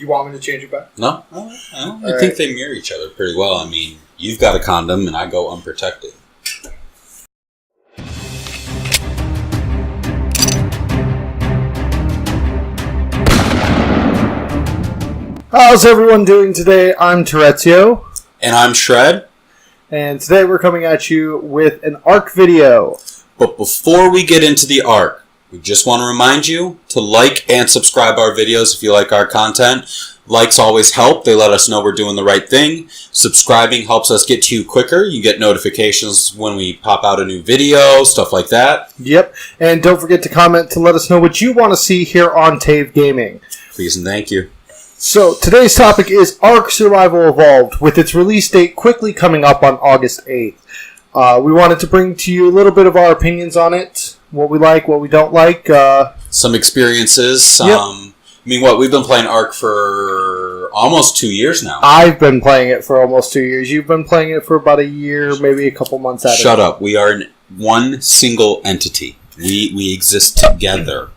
you want me to change it back? No. I think they mirror each other pretty well. I mean, you've got a condom and I go unprotected. How's everyone doing today? I'm Terezio. And I'm Shred. And today we're coming at you with an ARK video. But before we get into the ARK, we just want to remind you to like and subscribe our videos if you like our content. Likes always help. They let us know we're doing the right thing. Subscribing helps us get to you quicker. You get notifications when we pop out a new video, stuff like that. Yep. And don't forget to comment to let us know what you want to see here on Tave Gaming. Please and thank you. So, today's topic is ARK Survival Evolved, with its release date quickly coming up on August 8th. We wanted to bring to you a little bit of our opinions on it, what we like, what we don't like. Some experiences. Yep. I mean, we've been playing ARK for almost 2 years now. I've been playing it for almost 2 years. You've been playing it for about a year, maybe a couple months out of it. Shut up. We are one single entity. We exist together.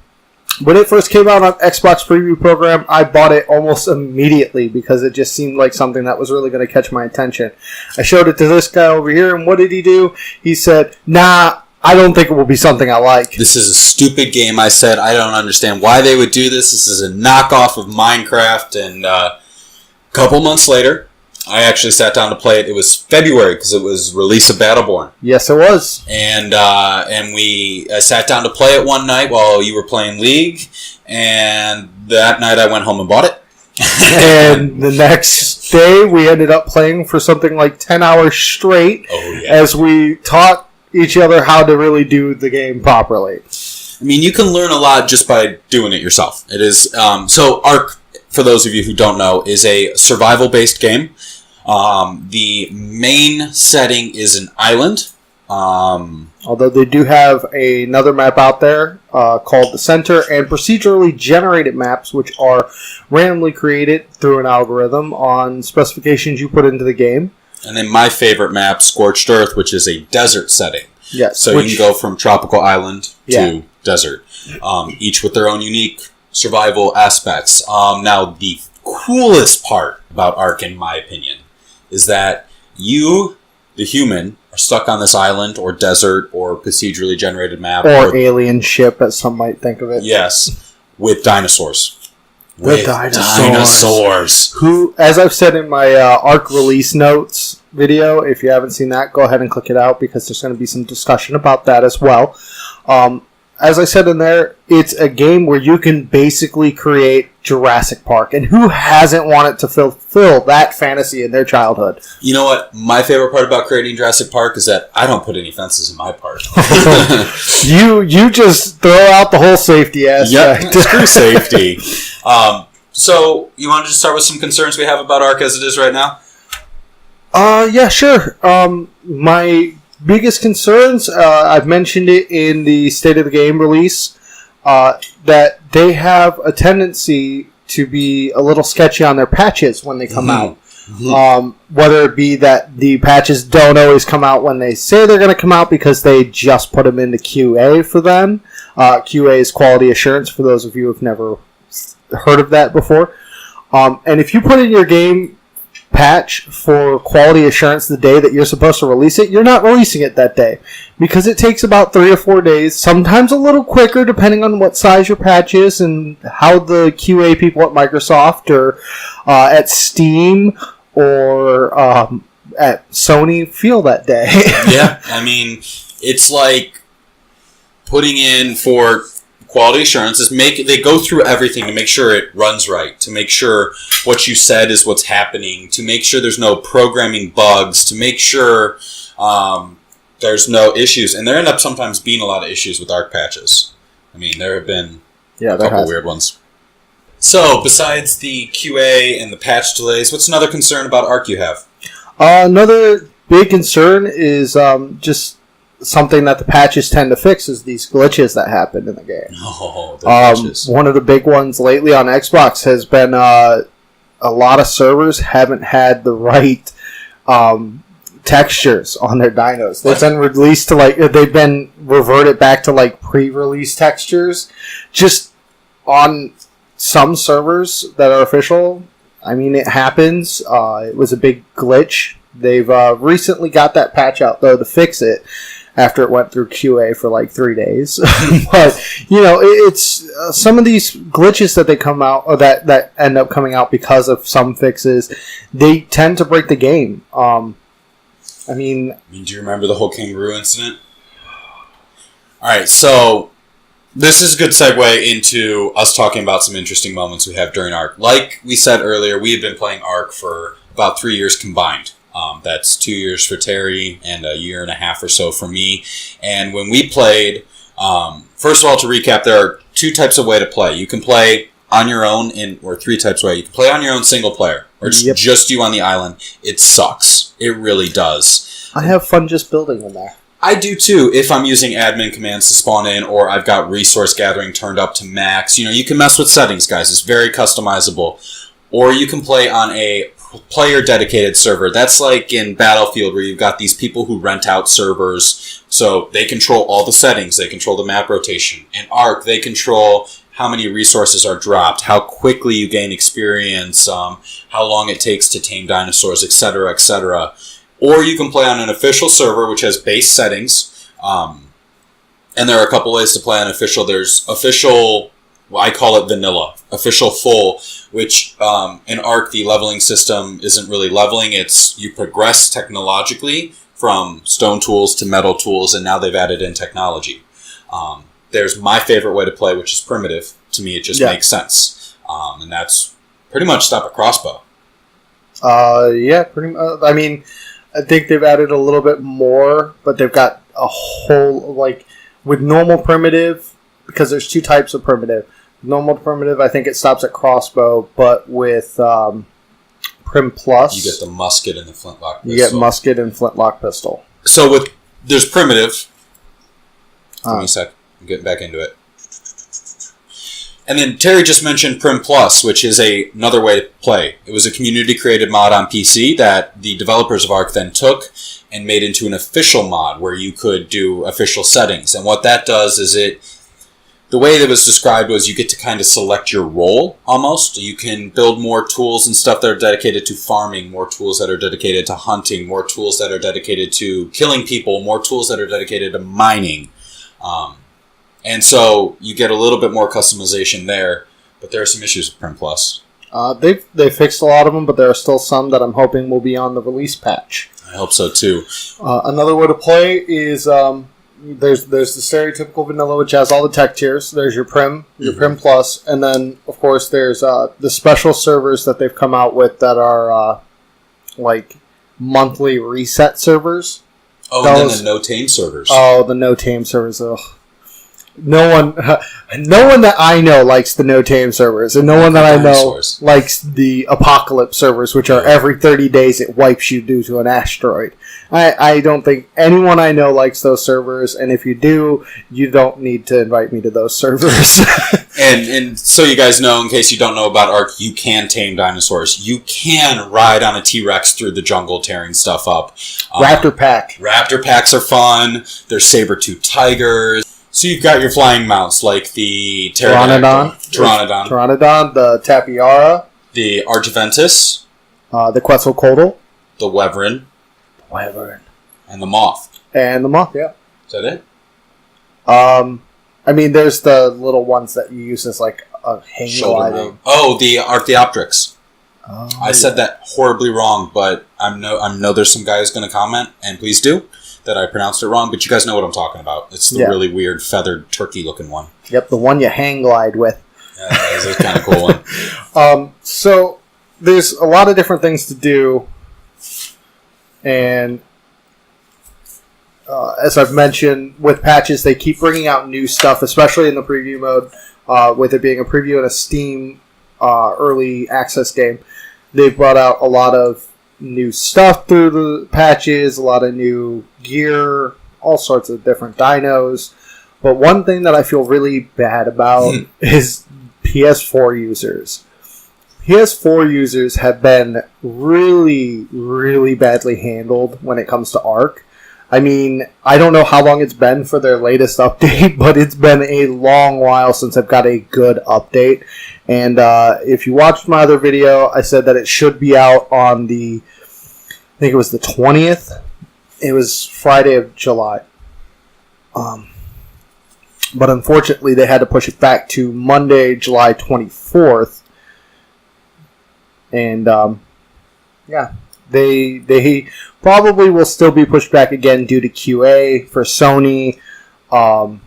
When it first came out on Xbox Preview Program, I bought it almost immediately because it just seemed like something that was really going to catch my attention. I showed it to this guy over here, and what did he do? He said, nah, I don't think it will be something I like. This is a stupid game, I said. I don't understand why they would do this. This is a knockoff of Minecraft. And a couple months later, I actually sat down to play it. It was February because it was release of Battleborn. Yes, it was. And I sat down to play it one night while you were playing League. And that night I went home and bought it. And the next day we ended up playing for something like 10 hours straight. Oh, yeah. As we taught each other how to really do the game properly. I mean, you can learn a lot just by doing it yourself. It is so ARK, for those of you who don't know, is a survival-based game. The main setting is an island. Although they do have another map out there called the Center, and procedurally generated maps, which are randomly created through an algorithm on specifications you put into the game. And then my favorite map, Scorched Earth, which is a desert setting. Yes. So you can go from tropical island to desert, each with their own unique survival aspects. Now, the coolest part about ARK, in my opinion, is that you, the human, are stuck on this island or desert or procedurally generated map. Or alien ship, as some might think of it. Yes, with dinosaurs. With dinosaurs. Who, as I've said in my ARK release notes video, if you haven't seen that, go ahead and click it out because there's going to be some discussion about that as well. As I said in there, it's a game where you can basically create Jurassic Park. And who hasn't wanted to fulfill that fantasy in their childhood? You know what? My favorite part about creating Jurassic Park is that I don't put any fences in my park. You just throw out the whole safety aspect. Yep, screw safety. So, you want to just start with some concerns we have about ARK as it is right now? Yeah, sure. My biggest concerns, I've mentioned it in the State of the Game release, that they have a tendency to be a little sketchy on their patches when they come out. Whether it be that the patches don't always come out when they say they're going to come out because they just put them into QA for them. QA is quality assurance, for those of you who have never heard of that before. And if you put in your game patch for quality assurance the day that you're supposed to release it, you're not releasing it that day because it takes about 3 or 4 days, sometimes a little quicker depending on what size your patch is and how the QA people at Microsoft or at Steam or at Sony feel that day. Yeah, I mean, it's like putting in for quality assurance is they go through everything to make sure it runs right, to make sure what you said is what's happening, to make sure there's no programming bugs, to make sure there's no issues. And there end up sometimes being a lot of issues with ARK patches. I mean, there have been a couple weird ones. So, besides the QA and the patch delays, what's another concern about ARK you have? Another big concern is just something that the patches tend to fix is these glitches that happen in the game. Oh, the glitches. One of the big ones lately on Xbox has been a lot of servers haven't had the right textures on their dinos. They've been released to they've been reverted back to pre-release textures just on some servers that are official, I mean, it happens. It was a big glitch. They've recently got that patch out, though, to fix it after it went through QA for like 3 days. But, it's some of these glitches that they come out, or that end up coming out because of some fixes, they tend to break the game. Do you remember the whole kangaroo incident? Alright, so this is a good segue into us talking about some interesting moments we have during ARK. Like we said earlier, we have been playing ARK for about 3 years combined. That's 2 years for Terry and a year and a half or so for me. And when we played, first of all, to recap, there are 2 types of way to play. You can play on your own, or 3 types of way. You can play on your own single player, or just you on the island. It sucks. It really does. I have fun just building in there. I do too, if I'm using admin commands to spawn in, or I've got resource gathering turned up to max. You can mess with settings, guys. It's very customizable. Or you can play on a player-dedicated server. That's like in Battlefield, where you've got these people who rent out servers, so they control all the settings. They control the map rotation. In ARK, they control how many resources are dropped, how quickly you gain experience, how long it takes to tame dinosaurs, etc., etc. Or you can play on an official server, which has base settings. And there are a couple ways to play on official. There's official, I call it vanilla. Official full, which in ARK, the leveling system isn't really leveling. It's you progress technologically from stone tools to metal tools, and now they've added in technology. There's my favorite way to play, which is primitive. To me, it just makes sense. And that's pretty much stop at crossbow. Pretty much. I think they've added a little bit more, but they've got a whole, with normal primitive, because there's 2 types of primitive. Normal primitive, I think it stops at crossbow, but with Prim Plus... You get the musket and the flintlock pistol. You get musket and flintlock pistol. So there's primitive. Give me a sec. I'm getting back into it. And then Terry just mentioned Prim Plus, which is another way to play. It was a community-created mod on PC that the developers of ARK then took and made into an official mod where you could do official settings. And what that does is the way that was described was you get to kind of select your role, almost. You can build more tools and stuff that are dedicated to farming, more tools that are dedicated to hunting, more tools that are dedicated to killing people, more tools that are dedicated to mining. And so you get a little bit more customization there, but there are some issues with Prim Plus. They fixed a lot of them, but there are still some that I'm hoping will be on the release patch. I hope so too. Another way to play is there's the stereotypical vanilla, which has all the tech tiers. There's your Prim, your Prim Plus, and then of course there's the special servers that they've come out with that are monthly reset servers. Oh, and then the no tame servers. Oh, the no tame servers. Ugh. No one that I know likes the no tame servers, and no one that I know likes the apocalypse servers, which are every 30 days it wipes you due to an asteroid. I don't think anyone I know likes those servers, and if you do, you don't need to invite me to those servers. and so you guys know, in case you don't know about ARK, you can tame dinosaurs. You can ride on a T-Rex through the jungle tearing stuff up. Raptor Pack. Raptor Packs are fun. There's saber-toothed tigers. So you've got your flying mounts, like the Pteranodon, the Tapiara, the Argentavis, the Quetzalcoatl, the Wyvern, and the Moth. Yeah. Is that it? There's the little ones that you use as a hang gliding. Oh, the Archaeopteryx. Oh, I said that horribly wrong, but I know there's some guy who's going to comment, and please do, that I pronounced it wrong, but you guys know what I'm talking about. It's the really weird feathered turkey-looking one. Yep, the one you hang glide with. Yeah, that is a kind of cool one. So there's a lot of different things to do, and as I've mentioned, with patches, they keep bringing out new stuff, especially in the preview mode, with it being a preview in a Steam early access game. They've brought out a lot of new stuff through the patches, a lot of new gear, all sorts of different dinos. But one thing that I feel really bad about is PS4 users. PS4 users have been really, really badly handled when it comes to ARK. I mean, I don't know how long it's been for their latest update, but it's been a long while since I've got a good update. And if you watched my other video, I said that it should be out on I think it was the 20th. It was Friday of July. But unfortunately, they had to push it back to Monday, July 24th. And, they probably will still be pushed back again due to QA for Sony. And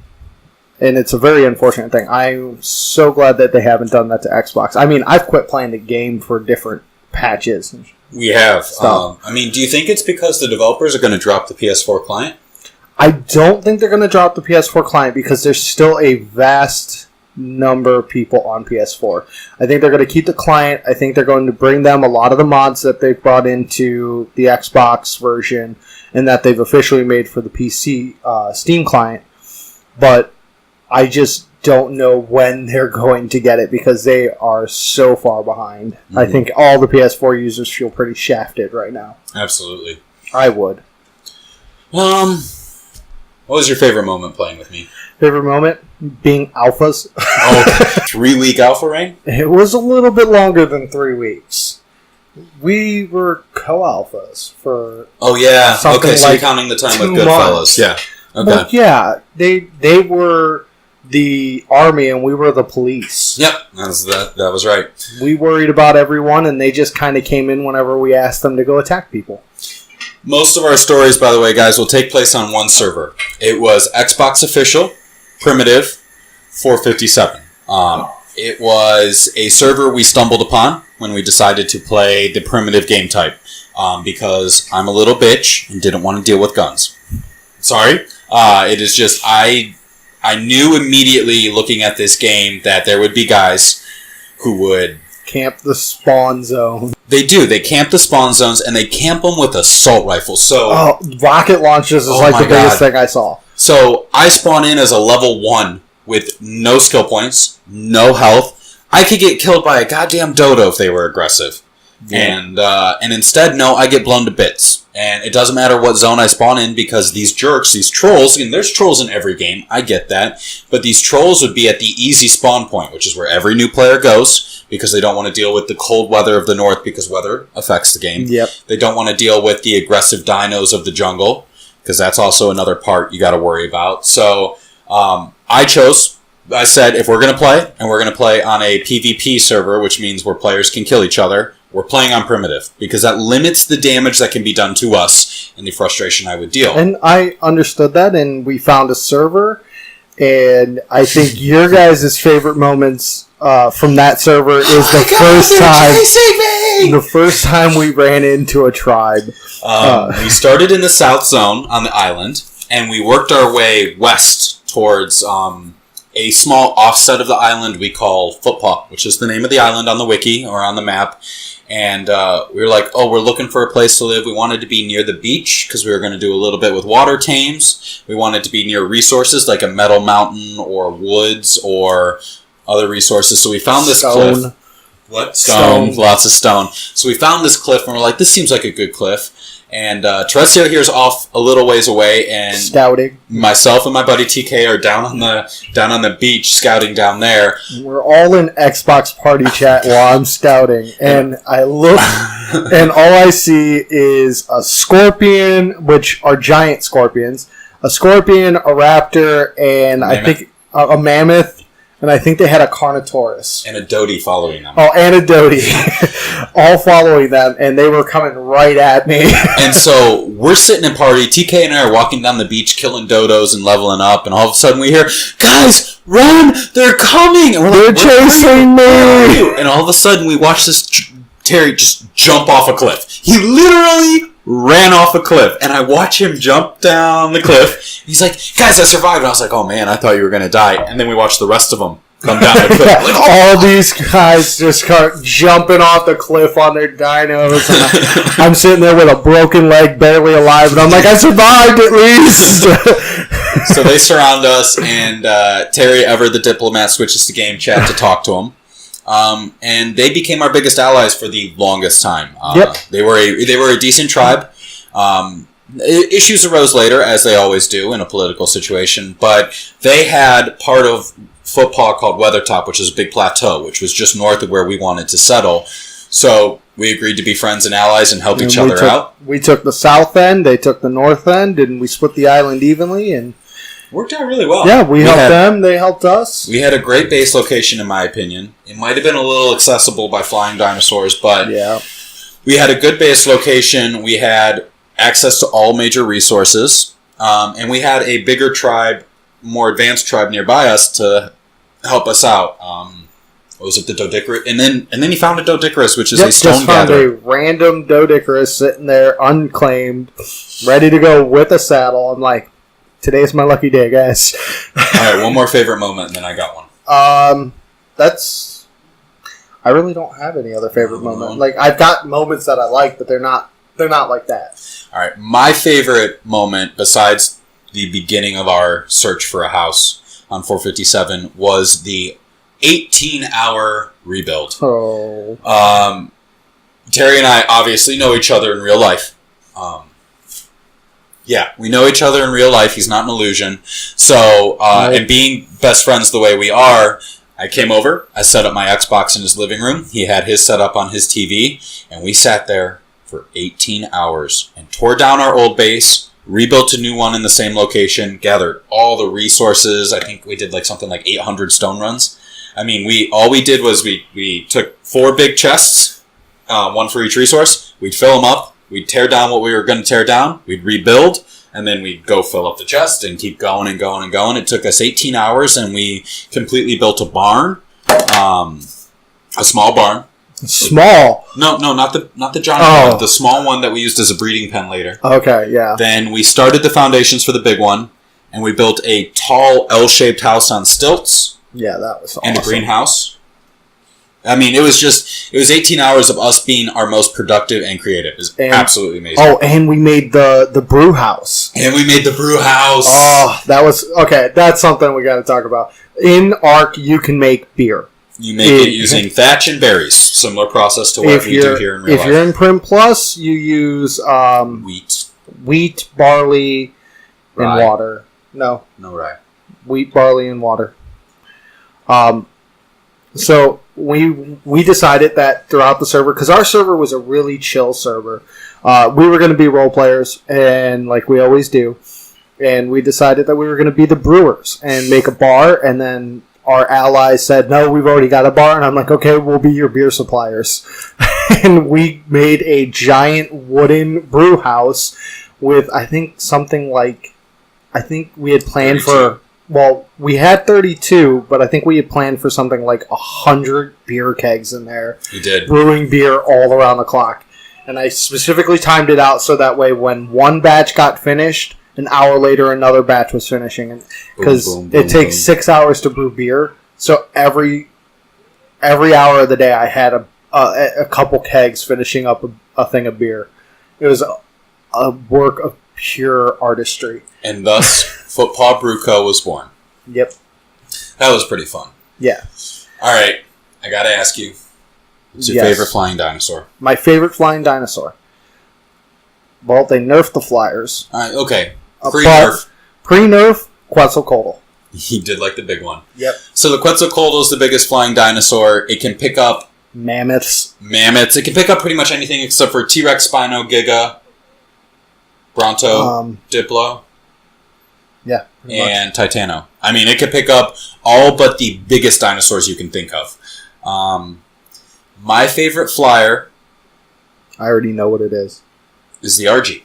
it's a very unfortunate thing. I'm so glad that they haven't done that to Xbox. I mean, I've quit playing the game for different patches. We have. I mean, do you think it's because the developers are going to drop the PS4 client? I don't think they're going to drop the PS4 client because there's still a vast number of people on PS4. I think they're going to keep the client. I think they're going to bring them a lot of the mods that they've brought into the Xbox version and that they've officially made for the PC Steam client. But I just don't know when they're going to get it because they are so far behind. Mm-hmm. I think all the PS4 users feel pretty shafted right now. Absolutely. I would. What was your favorite moment playing with me? Favorite moment? Being alphas. 3-week alpha reign? It was a little bit longer than 3 weeks. We were co-alphas for Okay, so you're counting the time with Goodfellas. Yeah. Okay. But yeah, they were the army and we were the police. Yep, that was right. We worried about everyone and they just kind of came in whenever we asked them to go attack people. Most of our stories, by the way, guys, will take place on one server. It was Xbox Official, Primitive, 457. It was a server we stumbled upon when we decided to play the Primitive game type because I'm a little bitch and didn't want to deal with guns. Sorry. It is just, I knew immediately looking at this game that there would be guys who would camp the spawn zone. They do. They camp the spawn zones, and they camp them with assault rifles. So, rocket launches is like the biggest thing I saw. So, I spawn in as a level 1 with no skill points, no health. I could get killed by a goddamn dodo if they were aggressive. Yeah. And instead, no, I get blown to bits. And it doesn't matter what zone I spawn in because these jerks, these trolls, and there's trolls in every game, I get that, but these trolls would be at the easy spawn point, which is where every new player goes because they don't want to deal with the cold weather of the north because weather affects the game. Yep. They don't want to deal with the aggressive dinos of the jungle because that's also another part you got to worry about. So I said, if we're going to play, and we're going to play on a PvP server, which means where players can kill each other, we're playing on Primitive, because that limits the damage that can be done to us and the frustration I would deal. And I understood that, and we found a server, and I think your guys' favorite moments from that server is the first time we ran into a tribe. We started in the south zone on the island, and we worked our way west towards a small offset of the island we call Footpaw, which is the name of the island on the wiki or on the map. And we were like, we're looking for a place to live. We wanted to be near the beach because we were going to do a little bit with water tames. We wanted to be near resources like a metal mountain or woods or other resources. So we found this cliff. What? Stone. Lots of stone. So we found this cliff and we're like, this seems like a good cliff. And Terrestrial here is off a little ways away, and scouting. Myself and my buddy TK are down on the beach scouting down there. We're all in Xbox party chat while I'm scouting, and I look, and all I see is a scorpion, which are giant scorpions, a scorpion, a raptor, and I think a mammoth. And I think they had a Carnotaurus. And a Doty following them. Oh, and a Doty. All following them, and they were coming right at me. And so, we're sitting in party, TK and I are walking down the beach, killing dodos and leveling up, and all of a sudden we hear, guys, run! They're coming! And they're chasing me! And all of a sudden we watch this Terry just jump off a cliff. He literally ran off a cliff, and I watch him jump down the cliff. He's like, guys, I survived. And I was like, oh man, I thought you were going to die. And then we watched the rest of them come down the cliff. Like, all these guys just start jumping off the cliff on their dinos. And I'm sitting there with a broken leg, barely alive, and I'm like, I survived at least. So they surround us, and Terry Ever, the diplomat, switches to game chat to talk to him. And they became our biggest allies for the longest time. Yep. They were a decent tribe. Issues arose later, as they always do in a political situation, but they had part of footpaw called Weathertop, which is a big plateau, which was just north of where we wanted to settle. So we agreed to be friends and allies and help each other out. We took the south end, they took the north end, and we split the island evenly, and worked out really well. Yeah, we helped them, they helped us. We had a great base location, in my opinion. It might have been a little accessible by flying dinosaurs, but yeah, we had a good base location. We had access to all major resources, and we had a bigger tribe, more advanced tribe nearby us to help us out. What was it, the Doedicurus? And then he found a Doedicurus, which is a stone just found gatherer. a random Doedicurus sitting there, unclaimed, ready to go with a saddle. I'm like, today's my lucky day, guys. All right, one more favorite moment, and then I got one. I really don't have any other favorite moment. Like, I've got moments that I like, but they're not like that. All right, my favorite moment, besides the beginning of our search for a house on 457, was the 18-hour rebuild. Oh. Terry and I obviously know each other in real life. Yeah, we know each other in real life. He's not an illusion. So, and being best friends the way we are, I came over, I set up my Xbox in his living room. He had his set up on his TV, and we sat there for 18 hours and tore down our old base, rebuilt a new one in the same location, gathered all the resources. I think we did something like 800 stone runs. I mean, all we did was we took 4 big chests, one for each resource. We'd fill them up. We'd tear down what we were going to tear down. We'd rebuild, and then we'd go fill up the chest and keep going and going and going. It took us 18 hours, and we completely built a barn, a small barn. Small? No, not the giant one. The small one that we used as a breeding pen later. Okay, yeah. Then we started the foundations for the big one, and we built a tall L-shaped house on stilts. Yeah, that was awesome. And a greenhouse. I mean, it was 18 hours of us being our most productive and creative. It was absolutely amazing. Oh, and we made the brew house. And we made the brew house. Oh, that was... Okay, that's something we got to talk about. In ARK, you can make beer. You make it using thatch and berries. Similar process to what we do here in real life. If you're in Prim Plus, you use... wheat, barley, and water. No rye. Wheat, barley, and water. So we decided that throughout the server, because our server was a really chill server, we were going to be role players, and like we always do, and we decided that we were going to be the brewers and make a bar, and then our allies said, no, we've already got a bar, and I'm like, okay, we'll be your beer suppliers. And we made a giant wooden brew house with, I think we had planned 32. For... Well, we had 32, but I think we had planned for something like 100 beer kegs in there. You did. Brewing beer all around the clock. And I specifically timed it out so that way when one batch got finished, an hour later another batch was finishing. Because it takes 6 hours to brew beer. So every hour of the day I had a couple kegs finishing up a thing of beer. It was a work of pure artistry. And thus, Footpaw Brew Co. was born. Yep. That was pretty fun. Yeah. All right. I got to ask you, what's your favorite flying dinosaur? My favorite flying dinosaur? Well, they nerfed the flyers. Okay. Pre-nerf. Pre-nerf, Quetzalcoatl. He did like the big one. Yep. So the Quetzalcoatl is the biggest flying dinosaur. It can pick up... Mammoths. It can pick up pretty much anything except for T-Rex, Spino, Giga, Bronto, Diplo. Yeah. And Titano. I mean, it could pick up all but the biggest dinosaurs you can think of. My favorite flyer... I already know what it is. Is the RG.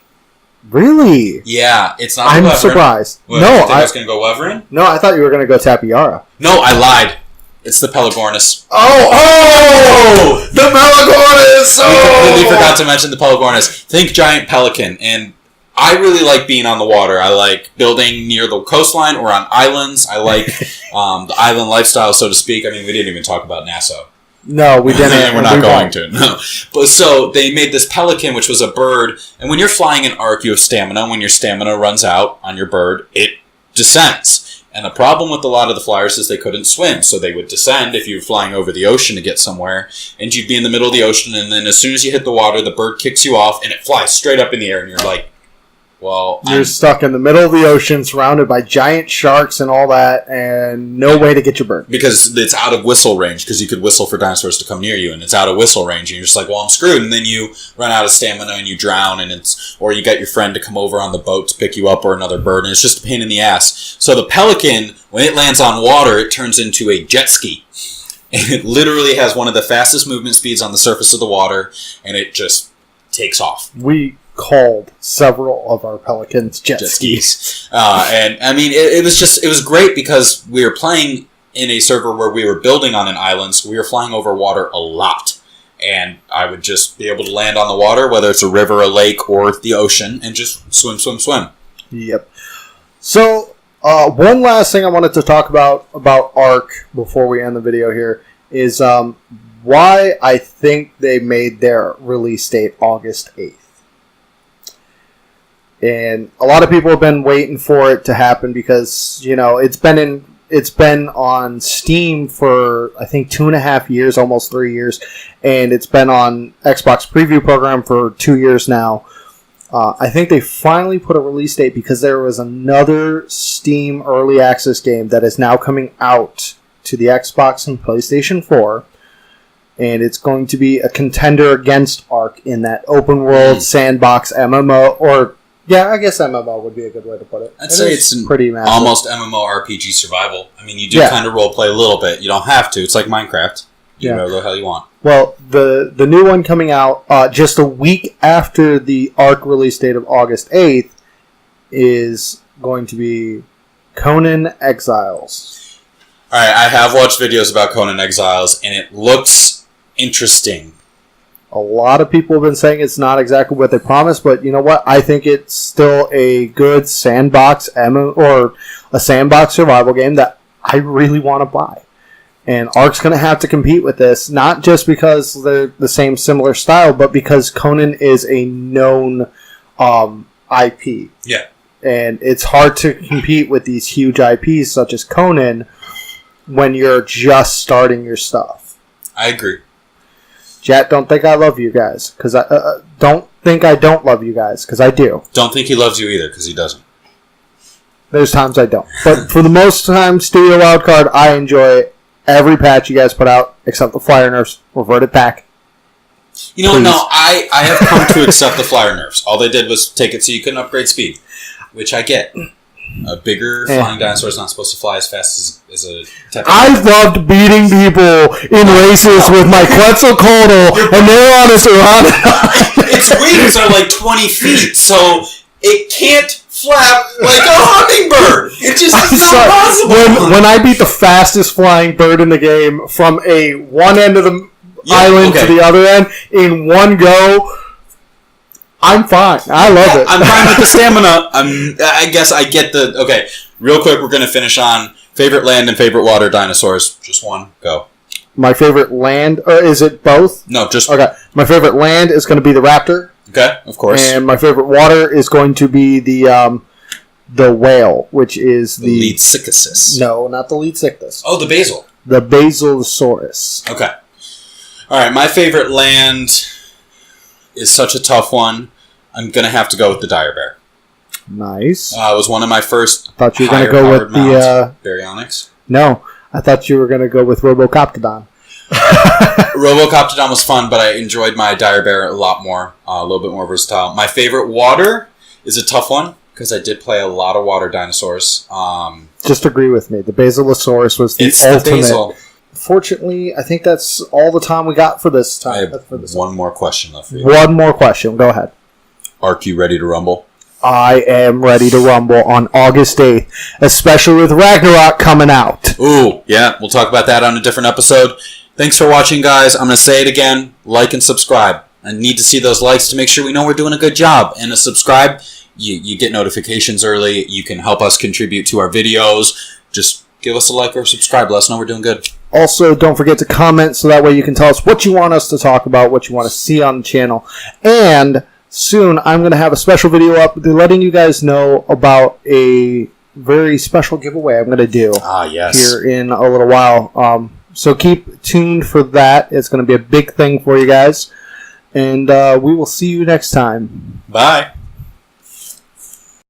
Really? Yeah, it's not I'm Wyvern. Surprised. What, no, I was going to go Wyvern? No, I thought you were going to go Tapiara. No, I lied. It's the Pelagornis. Oh! The Pelagornis! We completely forgot to mention the Pelagornis. Think giant pelican. And I really like being on the water. I like building near the coastline or on islands. I like the island lifestyle, so to speak. I mean, we didn't even talk about Nassau. No, we didn't. And we're not going to. No. But so they made this pelican, which was a bird. And when you're flying an ARK, you have stamina. When your stamina runs out on your bird, it descends. And the problem with a lot of the flyers is they couldn't swim. So they would descend if you were flying over the ocean to get somewhere. And you'd be in the middle of the ocean. And then as soon as you hit the water, the bird kicks you off. And it flies straight up in the air. And you're like, Well, you're stuck in the middle of the ocean, surrounded by giant sharks and all that, and no way to get your bird. Because it's out of whistle range, because you could whistle for dinosaurs to come near you, and it's out of whistle range, and you're just like, well, I'm screwed, and then you run out of stamina and you drown, or you get your friend to come over on the boat to pick you up, or another bird, and it's just a pain in the ass. So the pelican, when it lands on water, it turns into a jet ski. And it literally has one of the fastest movement speeds on the surface of the water, and it just takes off. We called several of our pelicans jet skis. And I mean, it was great because we were playing in a server where we were building on an island, so we were flying over water a lot. And I would just be able to land on the water, whether it's a river, a lake, or the ocean, and just swim. Yep. So, one last thing I wanted to talk about ARK before we end the video here is why I think they made their release date August 8th. And a lot of people have been waiting for it to happen because, you know, it's been on Steam for, I think, 2.5 years, almost 3 years. And it's been on Xbox Preview Program for 2 years now. I think they finally put a release date because there was another Steam Early Access game that is now coming out to the Xbox and PlayStation 4. And it's going to be a contender against ARK in that open world sandbox MMO, or... yeah, I guess MMO would be a good way to put it. I'd say it's pretty massive. Almost MMORPG survival. I mean, you do kind of roleplay a little bit. You don't have to. It's like Minecraft. You can go the hell you want. Well, the new one coming out just a week after the ARK release date of August 8th is going to be Conan Exiles. Alright, I have watched videos about Conan Exiles, and it looks interesting. A lot of people have been saying it's not exactly what they promised, but you know what? I think it's still a good sandbox or a sandbox survival game that I really want to buy. And ARK's going to have to compete with this, not just because they're the same similar style, but because Conan is a known IP. Yeah. And it's hard to compete with these huge IPs such as Conan when you're just starting your stuff. I agree. Chat, don't think I love you guys, because don't think I don't love you guys, because I do. Don't think he loves you either, because he doesn't. There's times I don't. But for the most time, Studio Wildcard, I enjoy every patch you guys put out, except the flyer nerfs. Revert it back. You know, no, I have come to accept the flyer nerfs. All they did was take it so you couldn't upgrade speed, which I get. A bigger flying dinosaur is not supposed to fly as fast as a type of I loved beating people in races with my Quetzalcoatl, and they're on us around. Its wings are like 20 feet, so it can't flap like a hummingbird. It just is not possible. When I beat the fastest flying bird in the game from one end of the island to the other end in one go, I'm fine. I love it. I'm fine with the stamina. I guess I get the... Okay, real quick, we're going to finish on favorite land and favorite water dinosaurs. Just one. Go. My favorite land... is it both? No, just... Okay. My favorite land is going to be the raptor. Okay, of course. And my favorite water is going to be the whale, which is the... Leedsichthys. No, not the Leedsichthys. Oh, the basil. The Basilosaurus. Okay. All right, my favorite land is such a tough one. I'm going to have to go with the dire bear. Nice. It was one of my first I thought you were going to go with the... Baryonyx. No, I thought you were going to go with Robocoptodon. Robocoptodon was fun, but I enjoyed my dire bear a lot more. A little bit more versatile. My favorite water is a tough one, because I did play a lot of water dinosaurs. Just agree with me. The Basilosaurus was the ultimate. The basil. Fortunately, I think that's all the time we got for this time. I have one more question left for you. One more question. Go ahead. ARK, you ready to rumble? I am ready to rumble on August 8th, especially with Ragnarok coming out. Ooh, yeah. We'll talk about that on a different episode. Thanks for watching, guys. I'm going to say it again. Like and subscribe. I need to see those likes to make sure we know we're doing a good job. And to subscribe, you get notifications early. You can help us contribute to our videos. Just give us a like or subscribe. Let us know we're doing good. Also, don't forget to comment so that way you can tell us what you want us to talk about, what you want to see on the channel. And soon, I'm going to have a special video up letting you guys know about a very special giveaway I'm going to do here in a little while. So keep tuned for that. It's going to be a big thing for you guys. And we will see you next time. Bye.